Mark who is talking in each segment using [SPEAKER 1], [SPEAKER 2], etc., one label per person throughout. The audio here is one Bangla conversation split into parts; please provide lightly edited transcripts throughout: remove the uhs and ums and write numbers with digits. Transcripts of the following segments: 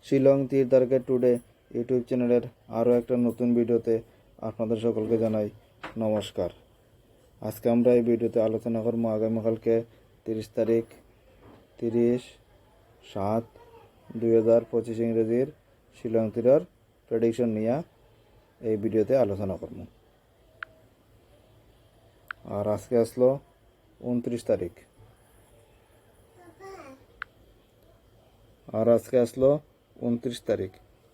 [SPEAKER 1] শিলং তীর দ্বারকা টুডে ইউটিউব চ্যানেলের আরও একটা নতুন ভিডিওতে আপনাদের সকলকে জানাই নমস্কার। আজকে আমরা এই ভিডিওতে আলোচনা করবো আগামীকালকে 30 তারিখ 30/7/2025 ইংরেজির শিলং তীরের প্রেডিকশন নিয়ে এই ভিডিওতে আলোচনা করব। আর আজকে আসলো 29 তারিখ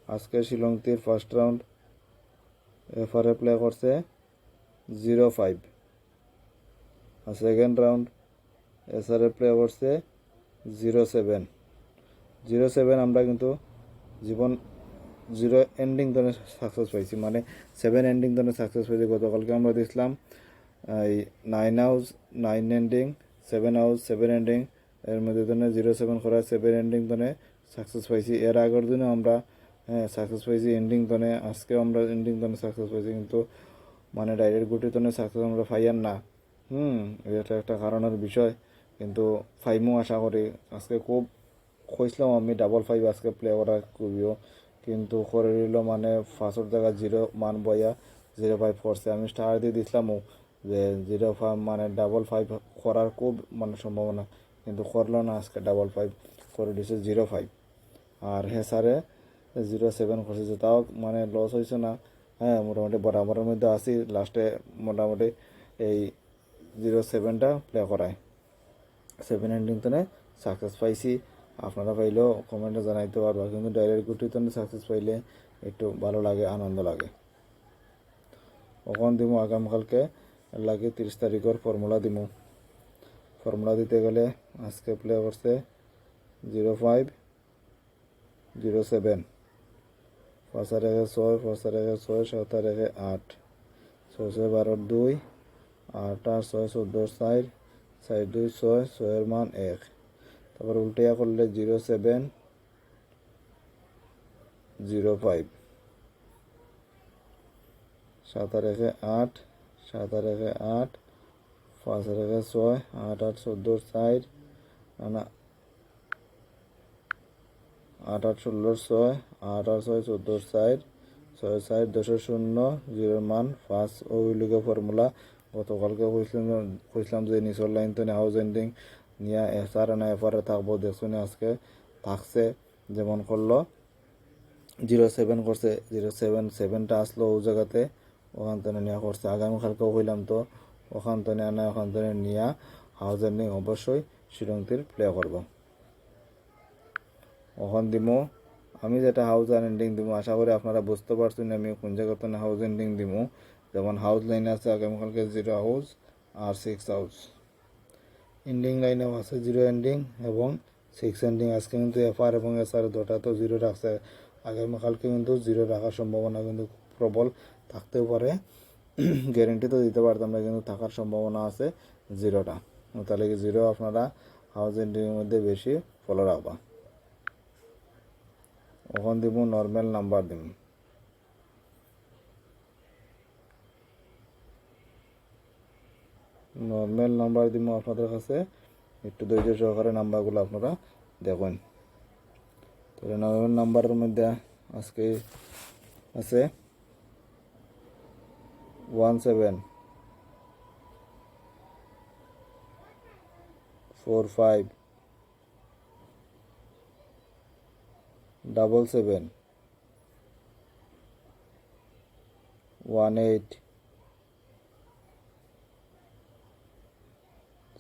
[SPEAKER 1] আজকে শিলং তীর ফার্স্ট রাউন্ড এফআরএ প্লে করছে 0-5, আর সেকেন্ড রাউন্ড এসআরএ প্লে করছে 0-7। আমরা কিন্তু জীবন 0 এন্ডিং ধরনের সাকসেস পাইছি, মানে 7 এন্ডিং ধরনের সাকসেস পাইছি। গতকালকে আমরা দিয়েছিলাম এই 9 হাউস 9 এন্ডিং, 7 হাউস 7 এন্ডিং, এর মধ্যে ধরনের 0-7 করা 7 এন্ডিং ধরনের সাকসেস পাইছি। এর আগের দিনও আমরা সাকসেস পাইছি এন্ডিং ধরনের, আজকেও আমরা এন্ডিং ধরনের সাকসেস পাইছি, কিন্তু মানে ডাইরেক্ট গুটি ধরনের সাকসেস আমরা পাইয়ার না। এটা একটা কারণের বিষয়, কিন্তু ফাইমও আশা করি। আজকে খুব খুঁজলাম আমি 5 আজকে প্লে করা খুবইও, কিন্তু করে রইল মানে ফার্স্টের জায়গা 0 মান বইয়া 0-5 করছে। আমি স্টার দিয়ে দিছিলামও যে 0-5 মানে 5 করার খুব মানে সম্ভাবনা, কিন্তু করলো না। আজকে 5 করে দিছে 0-5, আর স্যারে 0-7 করছে, তাও মানে লস হয়েছে না। মোটামুটি বরাবরের মধ্যে আসি, লাস্টে মোটামুটি এই 0-7টা প্লে করায় 7 এন্ডিং তো সাকসেস পাইছি। আপনারা পাইলেও কমেন্টে জানাইতে পারবা, কিন্তু ডাইরেক্ট গুটির তো সাকসেস পাইলে একটু ভালো লাগে, আনন্দ লাগে। ওখান দিমু আগামীকালকে লাগে 30 তারিখের ফর্মুলা দিতে গেলে আজকে প্লে করছে 0-5 0-7, 5 রেখে 6, 5 রেখে 6, 7 রেখে 8, 6-12 2, 8 আর 6 14 4, 4 2 6, 6 মান 1। তারপর উল্টিয়া করলে 0-7 0-5, 7 রেখে 8, 7 রেখে 8, 5 রেখে 6, 8 আর 14 4, না 8 আর 16 6, 8 আর 6 14 4, 6 4 10 0, 0 মান 5। ওইগুলিকে ফর্মুলা গতকালকে কইছিলাম যে নিচর লাইন তো হাউস এন্ডিং নিয়ে এসআর না এফআরে থাকবো। দেখুন আজকে থাকছে, যেমন করলো 0-7 করছে, 0-7টা আসলো ও জায়গাতে, ওখান থেকে নেওয়া করছে। আগামীকালকেও কইলাম তো ওখান থেকে আনা, ওখান থেকে নিয়ে হাউস এন্ডিং অবশ্যই শিলং তীর প্লে করবো। ওখান দিমো আমি যেটা হাউস এন্ডিং দিমু, আশা করি আপনারা বুঝতে পারছেন আমি কোন জায়গাতে হাউস এন্ডিং দিমু। যেমন হাউস লাইন আছে আগামীকালকে 0 হাউস আর 6 হাউস, এন্ডিং লাইনেও আছে 0 এন্ডিং এবং 6 এন্ডিং। আজকে কিন্তু এফআর এবং এসআর দুটা তো 0 রাখছে, আগামীকালকে কিন্তু 0 রাখার সম্ভাবনা কিন্তু প্রবল থাকতেও পারে। গ্যারেন্টি তো দিতে পারতাম না, কিন্তু থাকার সম্ভাবনা আছে 0টা। তাহলে কি 0 আপনারা হাউস এন্ডিংয়ের মধ্যে বেশি ফলো রাখবা। ওখান দিব নর্মাল নাম্বার দিব, আপনাদের কাছে একটু ধৈর্য সহকারে নাম্বারগুলো আপনারা দেখুন। তাহলে নর্মাল নাম্বারের মধ্যে আজকে আছে 17 45 77 18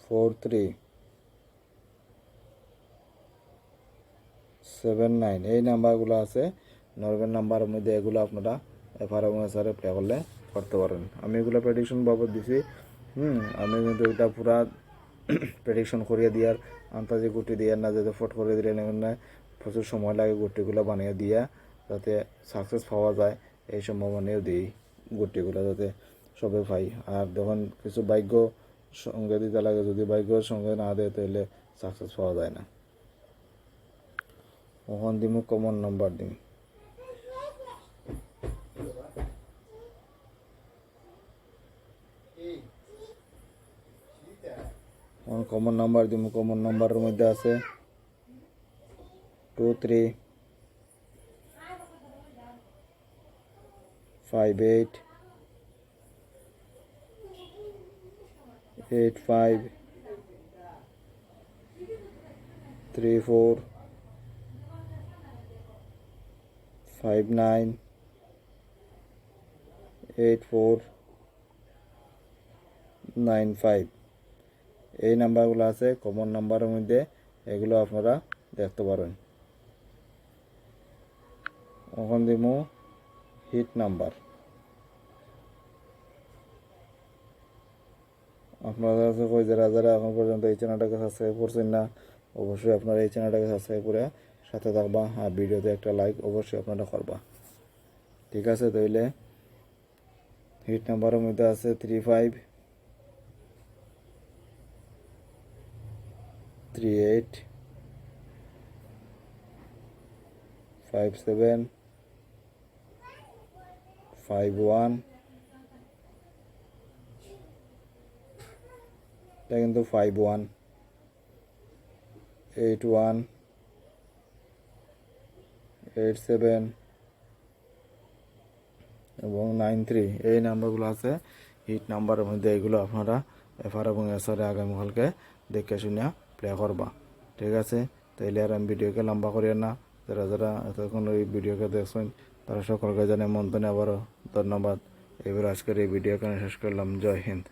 [SPEAKER 1] 43 79। এই নাম্বারগুলো আছে নর্মাল নাম্বারের মধ্যে, এগুলো আপনারা এফআর এবং এসআরে প্লে করলে করতে পারেন। আমি এগুলো প্রেডিকশন বাবদ দিছি। আমি কিন্তু এটা পুরা প্রেডিকশন করিয়ে দিয়ার আন্তাজে গুটি দিয়ে না, যাতে ফট করে দিলে না প্রচুর সময় লাগে গুটিগুলো বানিয়ে দিয়া, যাতে সাকসেস পাওয়া যায় এই সম্ভাবনাও দিই গুটিগুলো, যাতে সবে পাই। আর যখন কিছু ভাগ্য সঙ্গে দিতে লাগে, যদি ভাগ্য সঙ্গে না দেয় তাহলে সাকসেস পাওয়া যায় না। ওখান দিমু কমন নাম্বার দিম, কমন নাম্বার দিমু। কমন নাম্বারের মধ্যে আছে 2 3 58 85 34 59 84 95 এই নাম্বারগুলো আছে কমন নাম্বারের মধ্যে, এগুলো আপনারা দেখতে পারেন। এখন দিব হিট নাম্বার। আপনারা কাছে কই যারা যারা এখন পর্যন্ত এই চ্যানেলটাকে সাবস্ক্রাইব করছেন না, অবশ্যই আপনারা এই চ্যানেলটাকে সাবস্ক্রাইব করে সাথে থাকবা, আর ভিডিওতে একটা লাইক অবশ্যই আপনারা করবা। ঠিক আছে, তাইলে হিট নাম্বারের মধ্যে আছে 35 38 57 51, এটা কিন্তু 51 81 87 এবং 93 এই নাম্বারগুলো আছে হিট নাম্বারের মধ্যে। এগুলো আপনারা এফআর এবং এসআরে আগামীকালকে দেখে শুনে প্লে করবা। ঠিক আছে, তাইলে আর আমি ভিডিওকে লম্বা করি না। যারা যারা এতক্ষণ ওই ভিডিওকে দেখছেন তারা সকলকে জানে মন্তনে আবারও ধন্যবাদ। এবার আজকের এই ভিডিও এখানে শেষ করলাম। জয় হিন্দ।